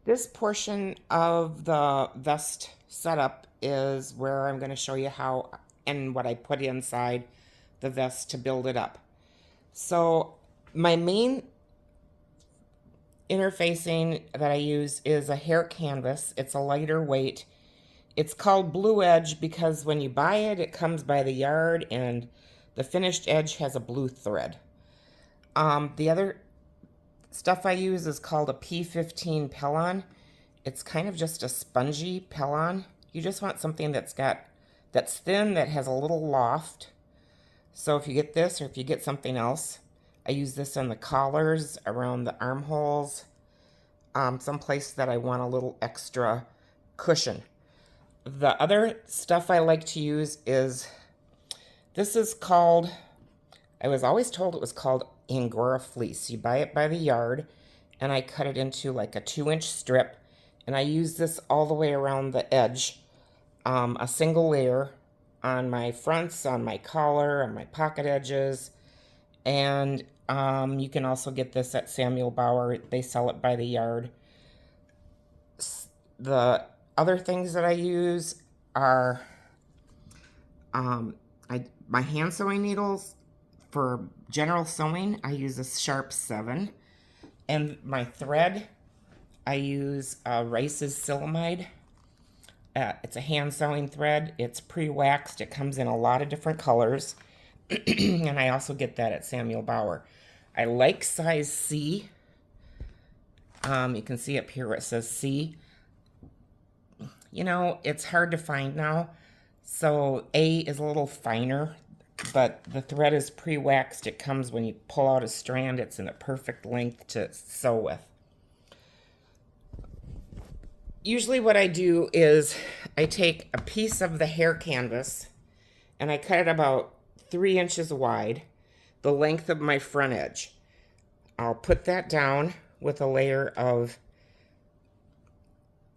This portion of the vest setup is where I'm going to show you how and what I put inside the vest to build it up. So my main interfacing that I use is a hair canvas. It's a lighter weight. It's called Blue Edge because when you buy it, it comes by the yard and the finished edge has a blue thread. The other stuff I use is called a P15 Pellon. It's kind of just a spongy Pellon. You just want something that's thin, that has a little loft. So if you get this or if you get something else, I use this on the collars, around the armholes, someplace that I want a little extra cushion. The other stuff I like to use is, this is called, I was always told it was called Angora fleece. You buy it by the yard, and I cut it into like a 2-inch strip, and I use this all the way around the edge, a single layer on my fronts, on my collar, on my pocket edges, and you can also get this at Samuel Bauer. They sell it by the yard. The other things that I use are my hand sewing needles. For general sewing, I use a sharp 7. And my thread, I use Rice's Silamide. It's a hand sewing thread. It's pre-waxed. It comes in a lot of different colors. And I also get that at Samuel Bauer. I like size C. You can see up here where it says C. You know, it's hard to find now. So A is a little finer, but the thread is pre-waxed. It comes when you pull out a strand. It's in a perfect length to sew with. Usually what I do is I take a piece of the hair canvas and I cut it about 3 inches wide, the length of my front edge. I'll put that down with a layer of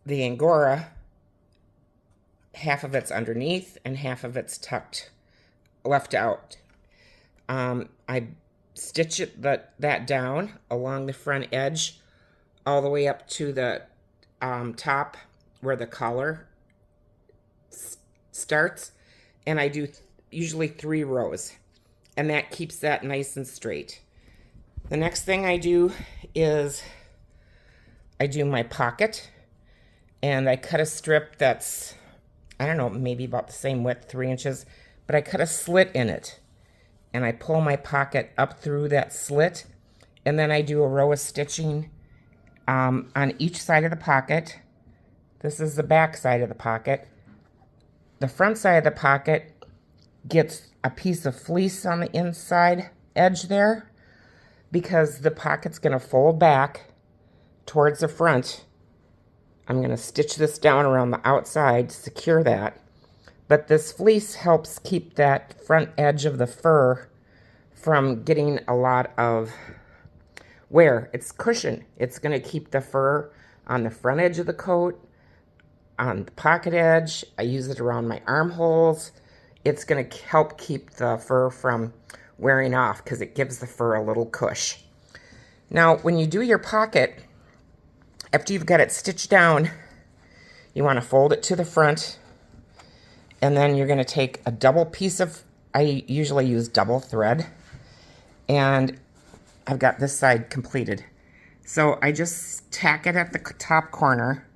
the Angora. Half of it's underneath and half of it's left out. I stitch that down along the front edge all the way up to the top where the collar starts, and I do usually 3 rows, and that keeps that nice and straight. The next thing I do is I do my pocket, and I cut a strip that's, I don't know, maybe about the same width, 3 inches, but I cut a slit in it, and I pull my pocket up through that slit, and then I do a row of stitching on each side of the pocket. This is the back side of the pocket. The front side of the pocket gets a piece of fleece on the inside edge there, because the pocket's going to fold back towards the front. I'm going to stitch this down around the outside to secure that. But this fleece helps keep that front edge of the fur from getting a lot of wear. It's cushion. It's going to keep the fur on the front edge of the coat, on the pocket edge. I use it around my armholes. It's going to help keep the fur from wearing off because it gives the fur a little cush. Now, when you do your pocket, after you've got it stitched down, you want to fold it to the front, and then you're going to take a double piece of, I usually use double thread, and I've got this side completed. So I just tack it at the top corner,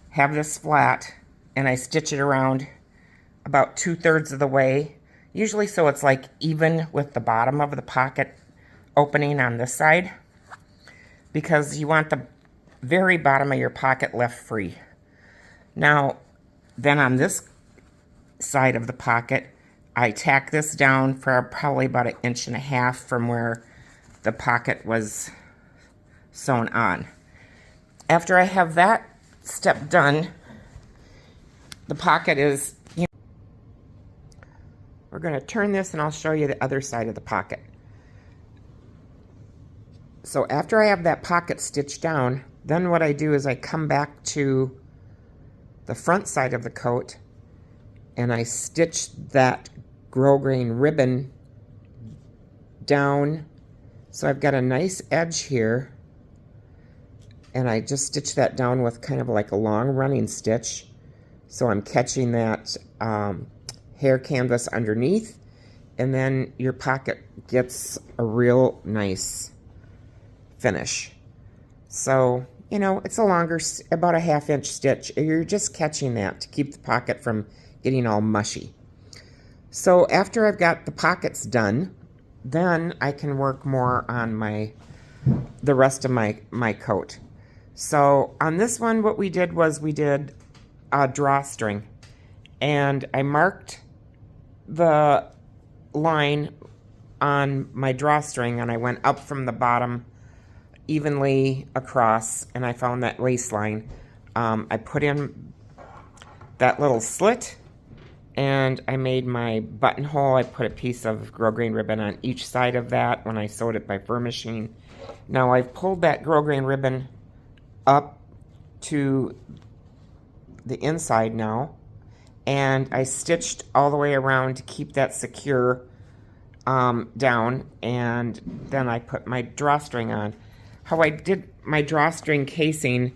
have this flat, and I stitch it around about 2/3 of the way, usually so it's like even with the bottom of the pocket opening on this side, because you want the very bottom of your pocket left free. Now, then on this side of the pocket, I tack this down for probably about 1.5 inches from where the pocket was sewn on. After I have that step done, the pocket is, we're going to turn this and I'll show you the other side of the pocket. So after I have that pocket stitched down, then what I do is I come back to the front side of the coat and I stitch that grosgrain ribbon down. So I've got a nice edge here, and I just stitch that down with kind of like a long running stitch. So I'm catching that hair canvas underneath, and then your pocket gets a real nice finish. So, you know, it's a longer, about a 1/2 inch stitch. You're just catching that to keep the pocket from getting all mushy. So after I've got the pockets done, then I can work more on the rest of my coat. So on this one, what we did was we did a drawstring, and I marked the line on my drawstring, and I went up from the bottom evenly across, and I found that waistline. I put in that little slit, and I made my buttonhole. I put a piece of grosgrain ribbon on each side of that when I sewed it by fur machine. Now I've pulled that grosgrain ribbon up to the inside now, and I stitched all the way around to keep that secure down, and then I put my drawstring on. How I did my drawstring casing,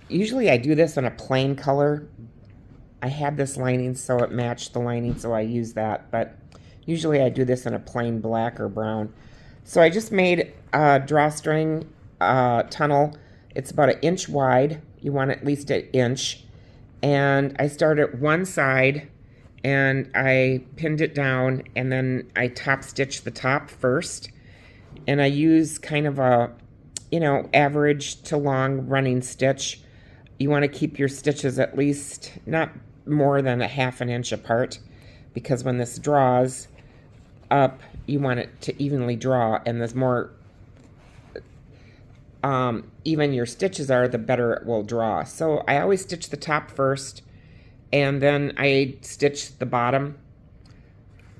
usually I do this in a plain color. I had this lining so it matched the lining, so I use that, but usually I do this in a plain black or brown. So I just made a drawstring tunnel. It's about 1 inch wide. You want at least 1 inch. And I started at one side, and I pinned it down, and then I top stitched the top first. And I use kind of a, you know, average to long running stitch. You want to keep your stitches at least not more than 1/2 inch apart, because when this draws up, you want it to evenly draw, and the more even your stitches are, the better it will draw. So I always stitch the top first, and then I stitch the bottom.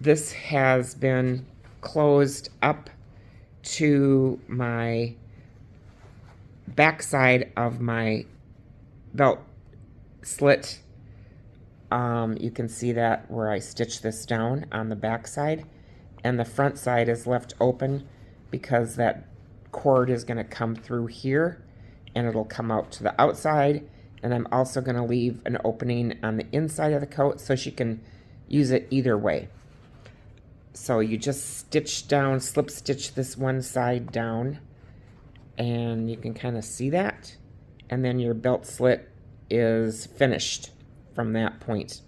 This has been closed up to my back side of my belt slit. You can see that where I stitched this down on the back side, and the front side is left open because that cord is going to come through here, and it'll come out to the outside. And I'm also going to leave an opening on the inside of the coat so she can use it either way. So you just stitch down, slip stitch this one side down, and you can kind of see that, and then your belt slit is finished from that point.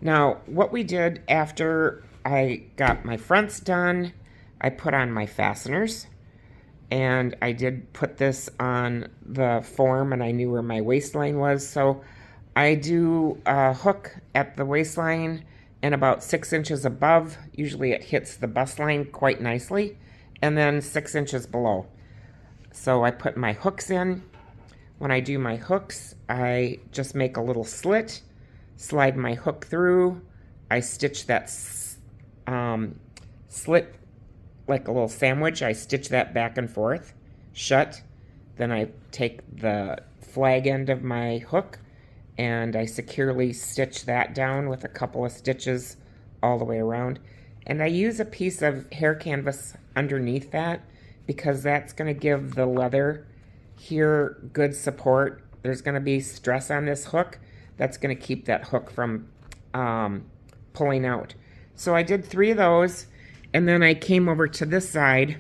Now, what we did after I got my fronts done, I put on my fasteners, and I did put this on the form, and I knew where my waistline was, so I do a hook at the waistline and about 6 inches above. Usually it hits the bust line quite nicely, and then 6 inches below. So I put my hooks in. When I do my hooks, I just make a little slit, slide my hook through. I stitch that slit like a little sandwich. I stitch that back and forth, shut. Then I take the flag end of my hook, and I securely stitch that down with a couple of stitches all the way around. And I use a piece of hair canvas underneath that, because that's going to give the leather here good support. There's going to be stress on this hook. That's going to keep that hook from pulling out. So I did 3 of those, and then I came over to this side,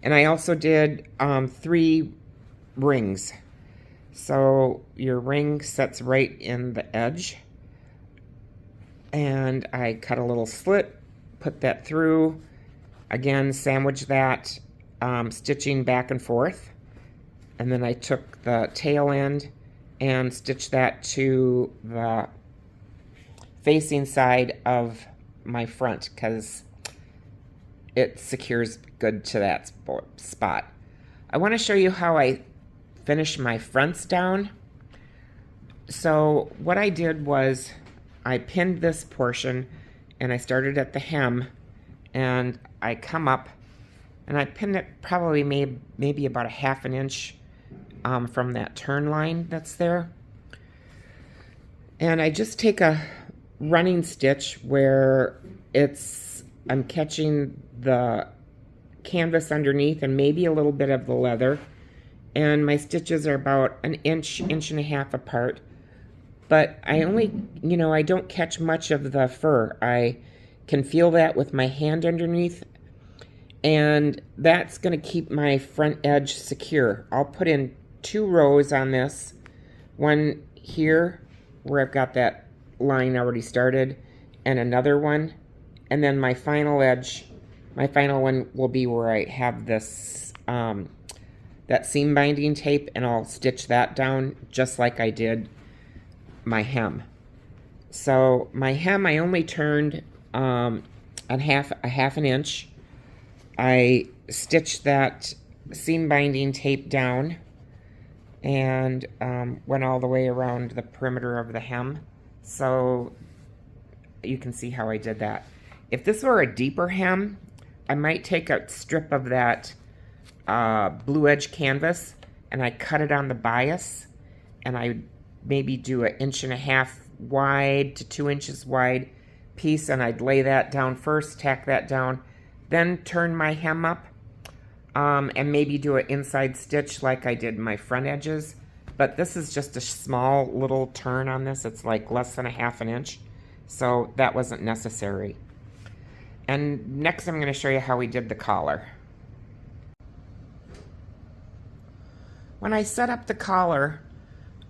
and I also did 3 rings. So your ring sets right in the edge, and I cut a little slit, put that through, again sandwich that, stitching back and forth, and then I took the tail end and stitched that to the facing side of my front, because it secures good to that spot. I want to show you how I finish my fronts down. So what I did was I pinned this portion, and I started at the hem, and I come up, and I pinned it probably maybe about 1/2 inch from that turn line that's there. And I just take a running stitch where I'm catching the canvas underneath and maybe a little bit of the leather. And my stitches are about an inch, inch and a half apart. But I only, I don't catch much of the fur. I can feel that with my hand underneath. And that's going to keep my front edge secure. I'll put in 2 rows on this. One here where I've got that line already started, and another one. And then my final edge, my final one will be where I have this, that seam binding tape, and I'll stitch that down just like I did my hem. So my hem I only turned a half an inch. I stitched that seam binding tape down and went all the way around the perimeter of the hem, so you can see how I did that. If this were a deeper hem, I might take a strip of that blue edge canvas and I cut it on the bias, and I maybe do an 1.5 inch wide to 2 inches wide piece, and I'd lay that down first, tack that down, then turn my hem up, and maybe do an inside stitch like I did my front edges. But this is just a small little turn on this. It's like less than a 1/2 inch, so that wasn't necessary. And next I'm going to show you how we did the collar. When I set up the collar,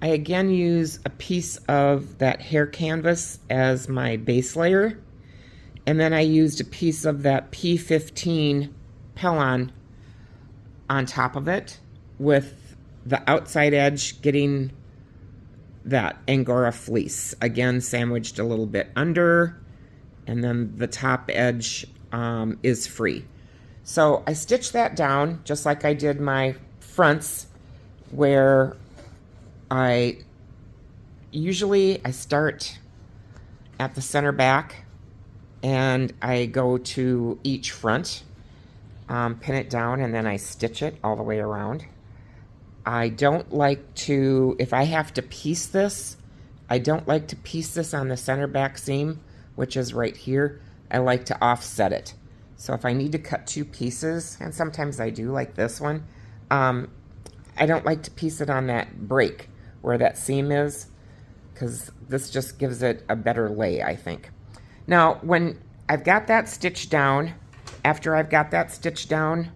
I again use a piece of that hair canvas as my base layer, and then I used a piece of that P15 Pellon on top of it, with the outside edge getting that Angora fleece, again sandwiched a little bit under, and then the top edge is free. So I stitched that down just like I did my fronts, where I start at the center back and I go to each front, pin it down, and then I stitch it all the way around. I don't like to, if I have to piece this, I don't like to piece this on the center back seam, which is right here. I like to offset it. So if I need to cut 2 pieces, and sometimes I do, like this one, I don't like to piece it on that break where that seam is, because this just gives it a better lay, I think. Now, when I've got that stitched down, after I've got that stitched down,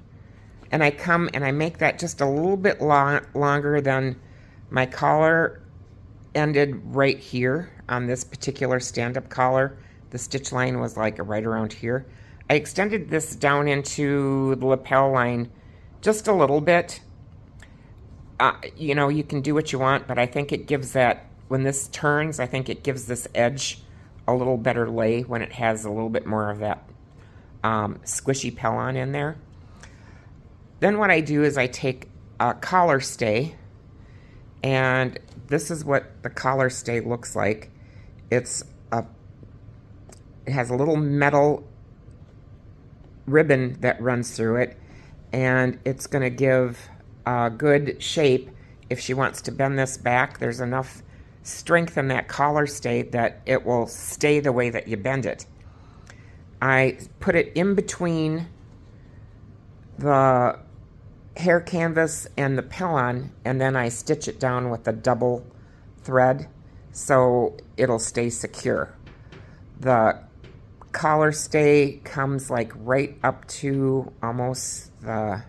and I come and I make that just a little bit longer than my collar ended right here on this particular stand-up collar. The stitch line was like right around here. I extended this down into the lapel line just a little bit. You can do what you want, but I think it gives that, when this turns, I think it gives this edge a little better lay when it has a little bit more of that squishy Pellon in there. Then what I do is I take a collar stay, and this is what the collar stay looks like. It has a little metal ribbon that runs through it, and it's going to give a good shape. If she wants to bend this back, there's enough strength in that collar stay that it will stay the way that you bend it. I put it in between the hair canvas and the Pellon, and then I stitch it down with a double thread so it'll stay secure. The collar stay comes like right up to almost the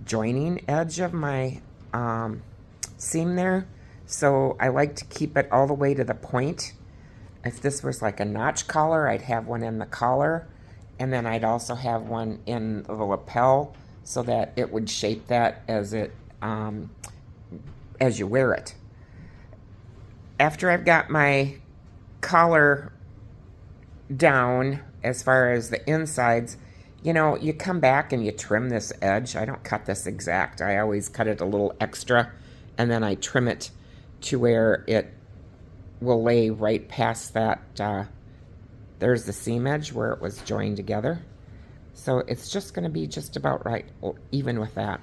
joining edge of my seam there, so I like to keep it all the way to the point. If this was like a notch collar, I'd have one in the collar, and then I'd also have one in the lapel, so that it would shape that as you wear it. After I've got my collar down as far as the insides, you come back and you trim this edge. I don't cut this exact. I always cut it a little extra, and then I trim it to where it will lay right past that. There's the seam edge where it was joined together. So it's just going to be just about right, even with that.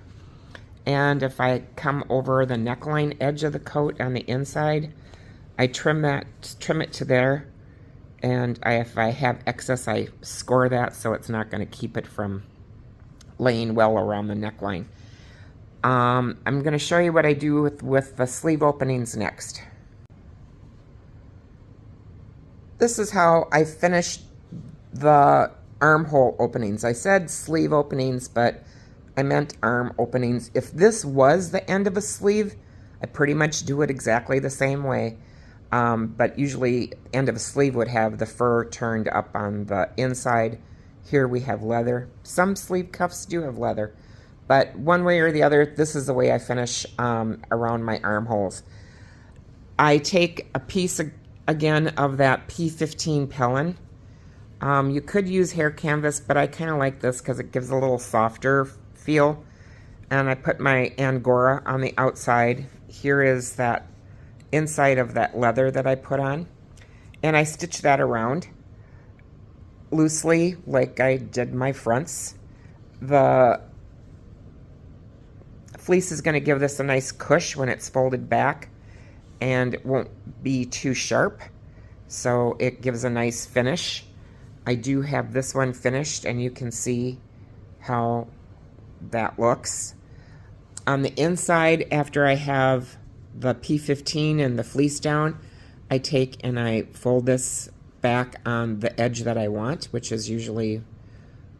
And if I come over the neckline edge of the coat on the inside, I trim it to there. And if I have excess, I score that so it's not going to keep it from laying well around the neckline. I'm going to show you what I do with the sleeve openings next. This is how I finished the armhole openings. I said sleeve openings, but I meant arm openings. If this was the end of a sleeve, I pretty much do it exactly the same way. But usually end of a sleeve would have the fur turned up on the inside. Here we have leather. Some sleeve cuffs do have leather. But one way or the other, this is the way I finish around my armholes. I take a piece again of that P15 Pellin. You could use hair canvas, but I kind of like this because it gives a little softer feel. And I put my Angora on the outside. Here is that inside of that leather that I put on. And I stitch that around loosely like I did my fronts. The fleece is going to give this a nice cush when it's folded back, and it won't be too sharp, so it gives a nice finish. I do have this one finished, and you can see how that looks. On the inside, after I have the P15 and the fleece down, I take and I fold this back on the edge that I want, which is usually,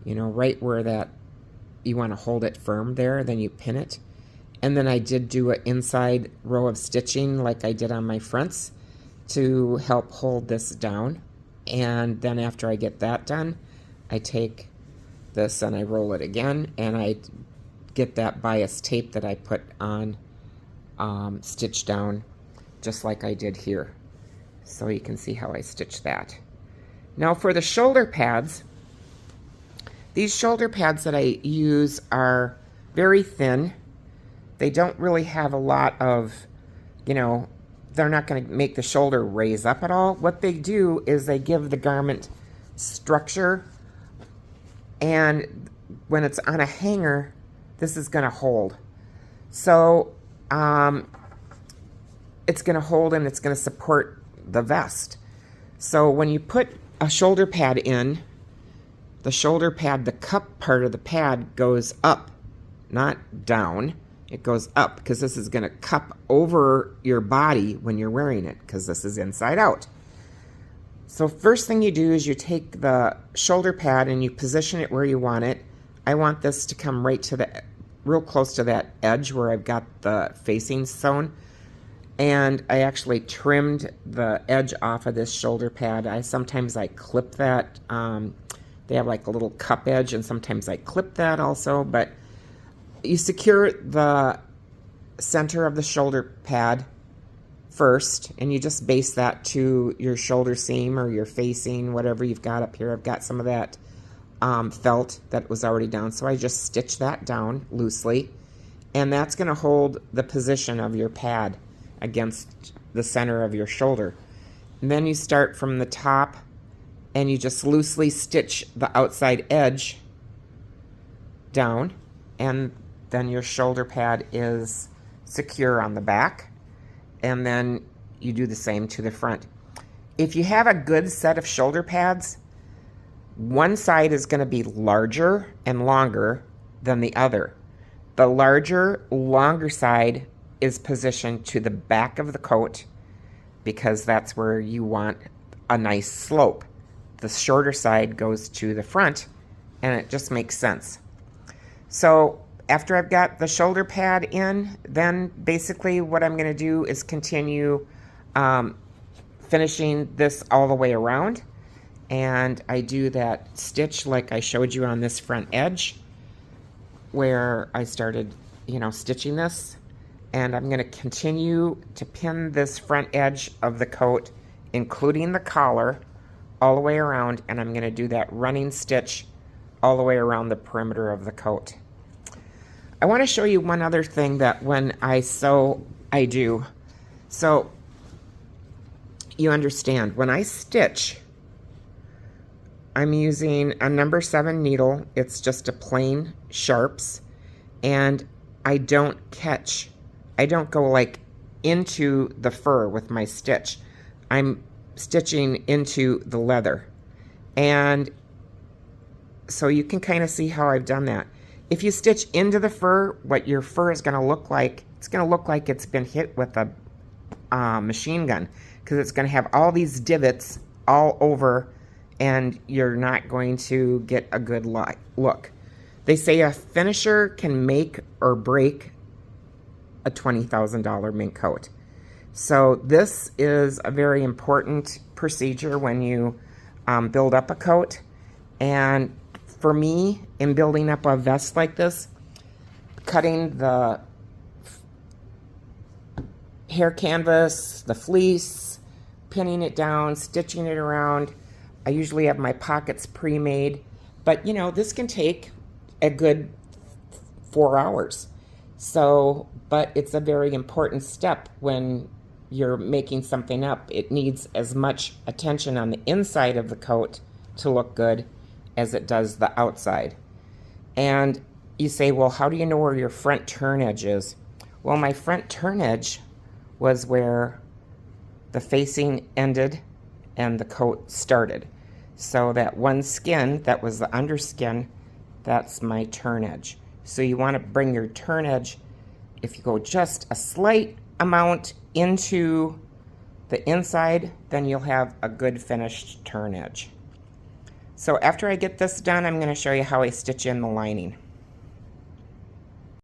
you know, right where that you want to hold it firm there, then you pin it. And then I did do an inside row of stitching like I did on my fronts to help hold this down. And then after I get that done, I take this and I roll it again, and I get that bias tape that I put on stitched down just like I did here. So you can see how I stitch that. Now for the shoulder pads, these shoulder pads that I use are very thin. They don't really have a lot of, you know, they're not going to make the shoulder raise up at all. What they do is they give the garment structure, and when it's on a hanger, this is going to hold. So it's going to hold and it's going to support the vest. So when you put a shoulder pad in, the shoulder pad, the cup part of the pad goes up, not down. It goes up because this is going to cup over your body when you're wearing it, because this is inside out. So first thing you do is you take the shoulder pad and you position it where you want it. I want this to come right to the, real close to that edge where I've got the facing sewn. And I actually trimmed the edge off of this shoulder pad. Sometimes I clip that. They have like a little cup edge, and sometimes I clip that also, but you secure the center of the shoulder pad first, and you just base that to your shoulder seam or your facing, whatever you've got up here. I've got some of that felt that was already down, so I just stitch that down loosely, and that's going to hold the position of your pad against the center of your shoulder. And then you start from the top, and you just loosely stitch the outside edge down, and then your shoulder pad is secure on the back, and then you do the same to the front. If you have a good set of shoulder pads, one side is going to be larger and longer than the other. The larger, longer side is positioned to the back of the coat because that's where you want a nice slope. The shorter side goes to the front, and it just makes sense. So after I've got the shoulder pad in, then basically what I'm going to do is continue finishing this all the way around. And I do that stitch like I showed you on this front edge where I started, you know, stitching this. And I'm going to continue to pin this front edge of the coat, including the collar, all the way around. And I'm going to do that running stitch all the way around the perimeter of the coat. I want to show you one other thing that when I sew, I do. So you understand, when I stitch, I'm using a number 7 needle. It's just a plain sharps, and I don't catch. I don't go like into the fur with my stitch. I'm stitching into the leather. And so you can kind of see how I've done that. if you stitch into the fur, what your fur is going to look like, it's going to look like it's been hit with a machine gun, because it's going to have all these divots all over, and you're not going to get a good look. They say a finisher can make or break a $20,000 mink coat. So this is a very important procedure when you build up a coat. And for me, in building up a vest like this, cutting the hair canvas, the fleece, pinning it down, stitching it around, I usually have my pockets pre-made. But you know, this can take a good 4 hours. So, but it's a very important step when you're making something up. It needs as much attention on the inside of the coat to look good as it does the outside. And you say, well, how do you know where your front turn edge is? Well, my front turn edge was where the facing ended and the coat started. So that one skin, that was the underskin, that's my turn edge. So you want to bring your turn edge, if you go just a slight amount into the inside, then you'll have a good finished turn edge. So after I get this done, I'm going to show you how I stitch in the lining.